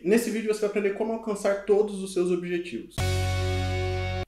Nesse vídeo você vai aprender como alcançar todos os seus objetivos.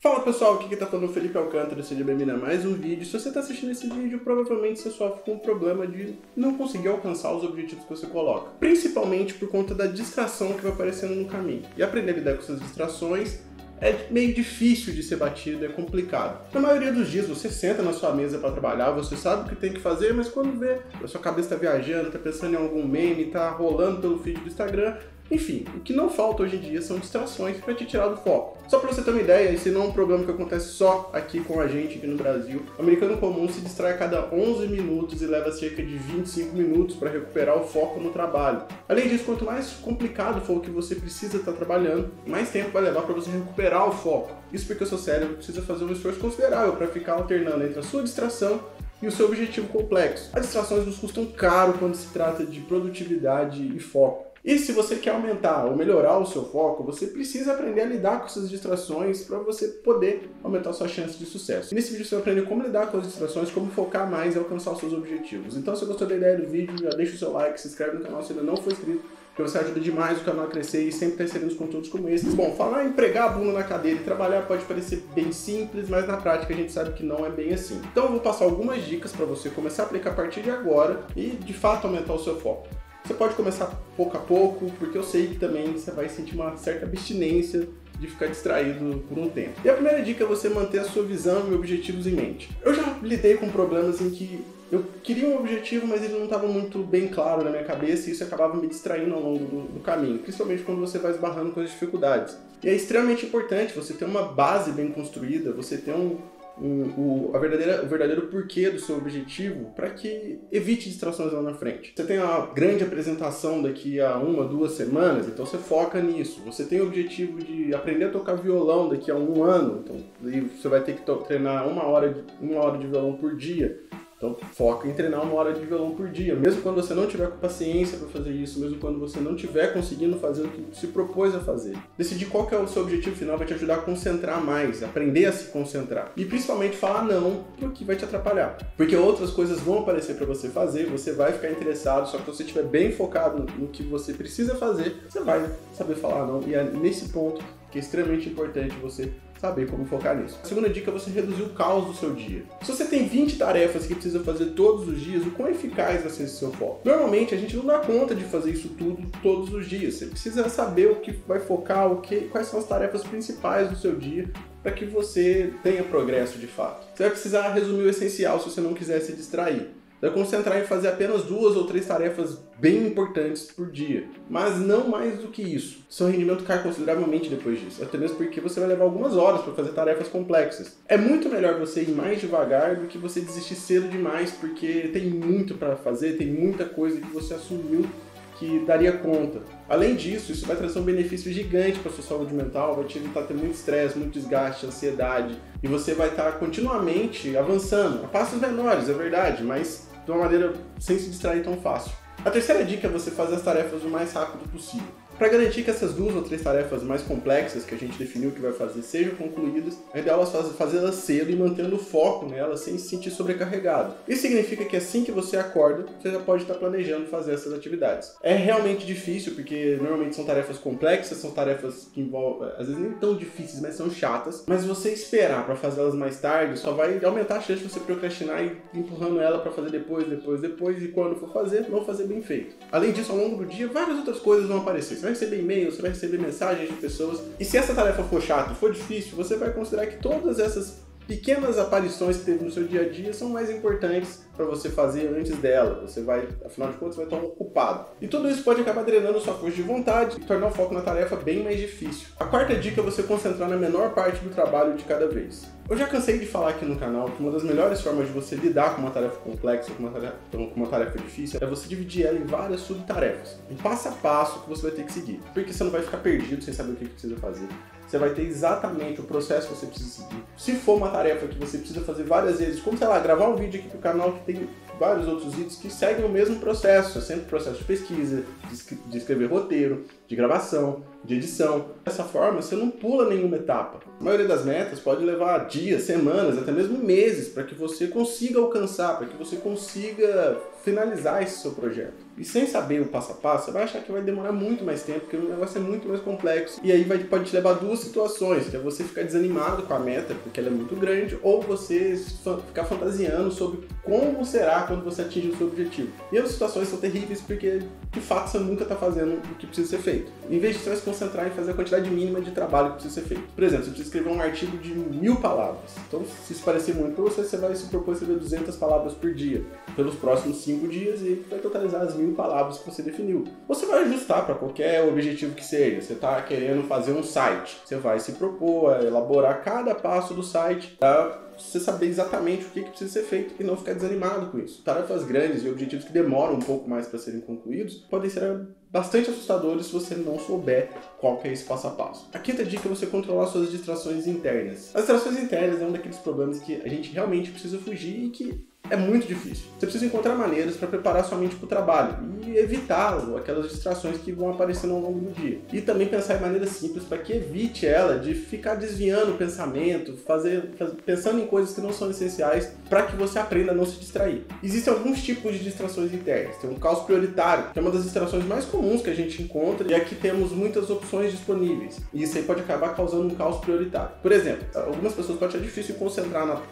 Fala pessoal, aqui quem tá falando é o Felipe Alcântara, seja bem-vindo a mais um vídeo. Se você está assistindo esse vídeo, provavelmente você sofre com o problema de não conseguir alcançar os objetivos que você coloca. Principalmente por conta da distração que vai aparecendo no caminho. E aprender a lidar com essas distrações é meio difícil de ser batido, é complicado. Na maioria dos dias você senta na sua mesa para trabalhar, você sabe o que tem que fazer, mas quando vê, a sua cabeça está viajando, está pensando em algum meme, está rolando pelo feed do Instagram. Enfim, o que não falta hoje em dia são distrações para te tirar do foco. Só para você ter uma ideia, esse não é um problema que acontece só aqui com a gente, aqui no Brasil. O americano comum se distrai a cada 11 minutos e leva cerca de 25 minutos para recuperar o foco no trabalho. Além disso, quanto mais complicado for o que você precisa estar trabalhando, mais tempo vai levar para você recuperar o foco. Isso porque o seu cérebro precisa fazer um esforço considerável para ficar alternando entre a sua distração e o seu objetivo complexo. As distrações nos custam caro quando se trata de produtividade e foco. E se você quer aumentar ou melhorar o seu foco, você precisa aprender a lidar com essas distrações para você poder aumentar a sua chance de sucesso. E nesse vídeo você vai aprender como lidar com as distrações, como focar mais e alcançar os seus objetivos. Então se você gostou da ideia do vídeo, já deixa o seu like, se inscreve no canal se ainda não for inscrito, porque você ajuda demais o canal a crescer e sempre está recebendo conteúdos como esses. Bom, falar em pregar a bunda na cadeira e trabalhar pode parecer bem simples, mas na prática a gente sabe que não é bem assim. Então eu vou passar algumas dicas para você começar a aplicar a partir de agora e de fato aumentar o seu foco. Você pode começar pouco a pouco, porque eu sei que também você vai sentir uma certa abstinência de ficar distraído por um tempo. E a primeira dica é você manter a sua visão e objetivos em mente. Eu já lidei com problemas em que eu queria um objetivo, mas ele não estava muito bem claro na minha cabeça e isso acabava me distraindo ao longo do caminho, principalmente quando você vai esbarrando com as dificuldades. E é extremamente importante você ter uma base bem construída, você ter o verdadeiro porquê do seu objetivo para que evite distrações lá na frente. Você tem uma grande apresentação daqui a 1 ou 2 semanas, então você foca nisso. Você tem o objetivo de aprender a tocar violão daqui a 1 ano, então você vai ter que treinar uma hora de violão por dia. Então foca em treinar 1 hora de violão por dia, mesmo quando você não tiver com paciência para fazer isso, mesmo quando você não estiver conseguindo fazer o que se propôs a fazer. Decidir qual que é o seu objetivo final vai te ajudar a concentrar mais, aprender a se concentrar. E principalmente falar não pro que vai te atrapalhar. Porque outras coisas vão aparecer para você fazer, você vai ficar interessado, só que se você estiver bem focado no que você precisa fazer, você vai saber falar não. E é nesse ponto que é extremamente importante você saber como focar nisso. A segunda dica é você reduzir o caos do seu dia. Se você tem 20 tarefas que precisa fazer todos os dias, o quão eficaz vai ser esse seu foco? Normalmente a gente não dá conta de fazer isso tudo todos os dias. Você precisa saber o que vai focar, quais são as tarefas principais do seu dia para que você tenha progresso de fato. Você vai precisar resumir o essencial se você não quiser se distrair. Você vai concentrar em fazer apenas 2 ou 3 tarefas bem importantes por dia, mas não mais do que isso. Seu rendimento cai consideravelmente depois disso, até mesmo porque você vai levar algumas horas para fazer tarefas complexas. É muito melhor você ir mais devagar do que você desistir cedo demais, porque tem muito para fazer, tem muita coisa que você assumiu que daria conta. Além disso, isso vai trazer um benefício gigante para a sua saúde mental, vai te evitar ter muito estresse, muito desgaste, ansiedade, e você vai estar continuamente avançando, a passos menores, é verdade, mas de uma maneira sem se distrair tão fácil. A terceira dica é você fazer as tarefas o mais rápido possível. Para garantir que essas 2 ou 3 tarefas mais complexas que a gente definiu que vai fazer sejam concluídas, é ideal fazê-las cedo e mantendo o foco nelas sem se sentir sobrecarregado. Isso significa que assim que você acorda, você já pode estar planejando fazer essas atividades. É realmente difícil porque normalmente são tarefas complexas, são tarefas que envolvem, às vezes nem tão difíceis, mas são chatas. Mas você esperar para fazê-las mais tarde só vai aumentar a chance de você procrastinar e empurrando ela para fazer depois, e quando for fazer, não fazer bem feito. Além disso, ao longo do dia, várias outras coisas vão aparecer. Você vai receber e-mails, você vai receber mensagens de pessoas. E se essa tarefa for chata, for difícil, você vai considerar que todas essas pequenas aparições que teve no seu dia a dia são mais importantes para você fazer antes dela. Você vai, afinal de contas, vai estar ocupado. E tudo isso pode acabar drenando sua força de vontade e tornar o foco na tarefa bem mais difícil. A quarta dica é você concentrar na menor parte do trabalho de cada vez. Eu já cansei de falar aqui no canal que uma das melhores formas de você lidar com uma tarefa complexa, com uma tarefa difícil, é você dividir ela em várias subtarefas. Um passo a passo que você vai ter que seguir. Porque você não vai ficar perdido sem saber o que precisa fazer. Você vai ter exatamente o processo que você precisa seguir. Se for uma tarefa que você precisa fazer várias vezes, como, sei lá, gravar um vídeo aqui pro canal que tem vários outros vídeos que seguem o mesmo processo. É sempre o processo de pesquisa, de escrever roteiro, de gravação, de edição. Dessa forma, você não pula nenhuma etapa. A maioria das metas pode levar dias, semanas, até mesmo meses para que você consiga alcançar, para que você consiga finalizar esse seu projeto. E sem saber o passo a passo, você vai achar que vai demorar muito mais tempo, porque o negócio é muito mais complexo. E aí pode te levar a duas situações, que é você ficar desanimado com a meta, porque ela é muito grande, ou você ficar fantasiando sobre como será quando você atingir o seu objetivo. E as situações são terríveis, porque de fato você nunca está fazendo o que precisa ser feito. Em vez de você vai se concentrar em fazer a quantidade mínima de trabalho que precisa ser feito. Por exemplo, você precisa escrever um artigo de 1000 palavras. Então, se isso parecer muito para você, você vai se propor a escrever 200 palavras por dia, pelos próximos 5 dias, e vai totalizar as 1000 palavras que você definiu. Você vai ajustar para qualquer objetivo que seja. Você está querendo fazer um site, você vai se propor a elaborar cada passo do site para você saber exatamente o que precisa ser feito e não ficar desanimado com isso. Tarefas grandes e objetivos que demoram um pouco mais para serem concluídos podem ser bastante assustadores se você não souber qual que é esse passo a passo. A quinta dica é você controlar suas distrações internas. As distrações internas é um daqueles problemas que a gente realmente precisa fugir e que é muito difícil. Você precisa encontrar maneiras para preparar sua mente para o trabalho e evitar aquelas distrações que vão aparecendo ao longo do dia. E também pensar em maneiras simples para que evite ela de ficar desviando o pensamento, pensando em coisas que não são essenciais, para que você aprenda a não se distrair. Existem alguns tipos de distrações internas. Tem um caos prioritário, que é uma das distrações mais comuns que a gente encontra, e aqui temos muitas opções disponíveis. E isso aí pode acabar causando um caos prioritário. Por exemplo, algumas pessoas podem achar difícil concentrar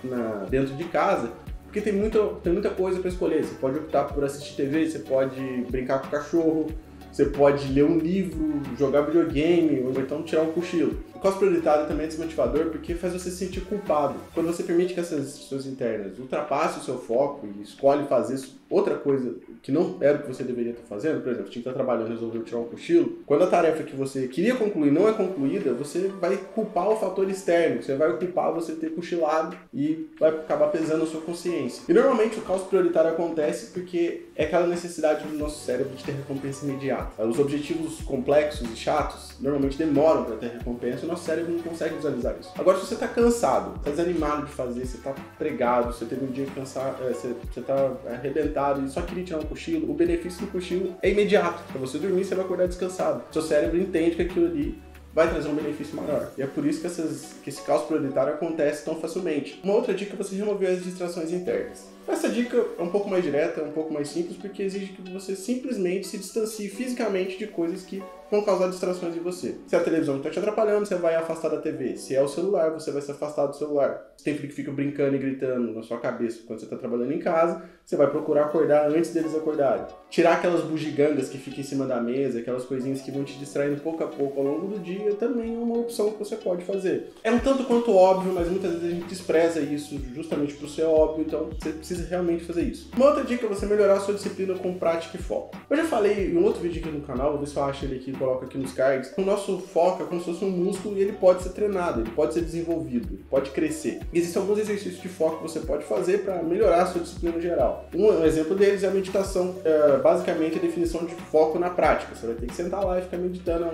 dentro de casa, porque tem muita coisa para escolher. Você pode optar por assistir TV, você pode brincar com o cachorro, você pode ler um livro, jogar videogame, ou então tirar um cochilo. O caos prioritário também é desmotivador porque faz você se sentir culpado. Quando você permite que essas distrações internas ultrapassem o seu foco e escolhe fazer outra coisa que não era o que você deveria estar fazendo, por exemplo, você tinha que estar trabalhando e resolveu tirar um cochilo, quando a tarefa que você queria concluir não é concluída, você vai culpar o fator externo, você vai culpar você ter cochilado e vai acabar pesando a sua consciência. E normalmente o caos prioritário acontece porque é aquela necessidade do nosso cérebro de ter recompensa imediata. Os objetivos complexos e chatos normalmente demoram para ter recompensa e o nosso cérebro não consegue visualizar isso. Agora, se você está cansado, está desanimado de fazer, você está pregado, você teve um dia cansado, você está arrebentado e só queria tirar um cochilo, o benefício do cochilo é imediato. Para você dormir, você vai acordar descansado. Seu cérebro entende que aquilo ali vai trazer um benefício maior. E é por isso que esse caos prioritário acontece tão facilmente. Uma outra dica é você remover as distrações internas. Essa dica é um pouco mais direta, é um pouco mais simples, porque exige que você simplesmente se distancie fisicamente de coisas que vão causar distrações em você. Se é a televisão que está te atrapalhando, você vai afastar da TV. Se é o celular, você vai se afastar do celular. Se tem filho que fica brincando e gritando na sua cabeça quando você está trabalhando em casa, você vai procurar acordar antes deles acordarem. Tirar aquelas bugigangas que ficam em cima da mesa, aquelas coisinhas que vão te distraindo pouco a pouco ao longo do dia, também é uma opção que você pode fazer. É um tanto quanto óbvio, mas muitas vezes a gente despreza isso justamente por ser óbvio, então você precisa realmente fazer isso. Uma outra dica é você melhorar a sua disciplina com prática e foco. Eu já falei em um outro vídeo aqui no canal, vou ver se eu acho ele aqui e coloco aqui nos cards. O nosso foco é como se fosse um músculo e ele pode ser treinado, ele pode ser desenvolvido, ele pode crescer. Existem alguns exercícios de foco que você pode fazer para melhorar a sua disciplina geral. Um exemplo deles é a meditação, basicamente a definição de foco na prática. Você vai ter que sentar lá e ficar meditando.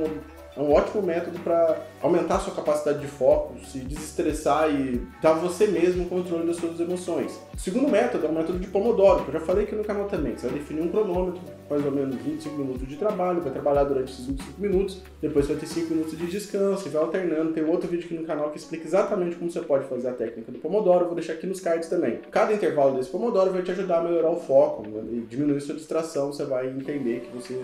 É um ótimo método para aumentar a sua capacidade de foco, se desestressar e dar você mesmo o controle das suas emoções. O segundo método é o método de Pomodoro, que eu já falei aqui no canal também. Você vai definir um cronômetro, mais ou menos 25 minutos de trabalho, vai trabalhar durante esses 25 minutos, depois vai ter 5 minutos de descanso e vai alternando. Tem outro vídeo aqui no canal que explica exatamente como você pode fazer a técnica do Pomodoro, eu vou deixar aqui nos cards também. Cada intervalo desse Pomodoro vai te ajudar a melhorar o foco, né, e diminuir sua distração, você vai entender que você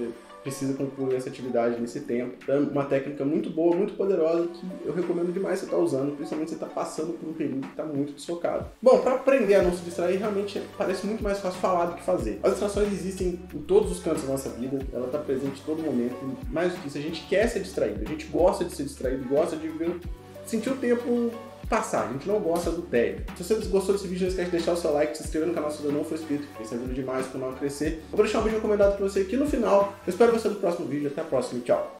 precisa concluir essa atividade nesse tempo. É uma técnica muito boa, muito poderosa, que eu recomendo demais você estar usando, principalmente se você está passando por um período que está muito desfocado. Bom, para aprender a não se distrair, realmente parece muito mais fácil falar do que fazer. As distrações existem em todos os cantos da nossa vida, ela está presente em todo momento, e mais do que isso, a gente quer ser distraído, a gente gosta de ser distraído, gosta de sentir o tempo passar, a gente não gosta do tédio. Se você gostou desse vídeo, não esquece de deixar o seu like, se inscrever no canal se você não for inscrito, porque isso ajuda demais o canal a crescer. Eu vou deixar um vídeo recomendado para você aqui no final. Eu espero você no próximo vídeo, até a próxima, tchau!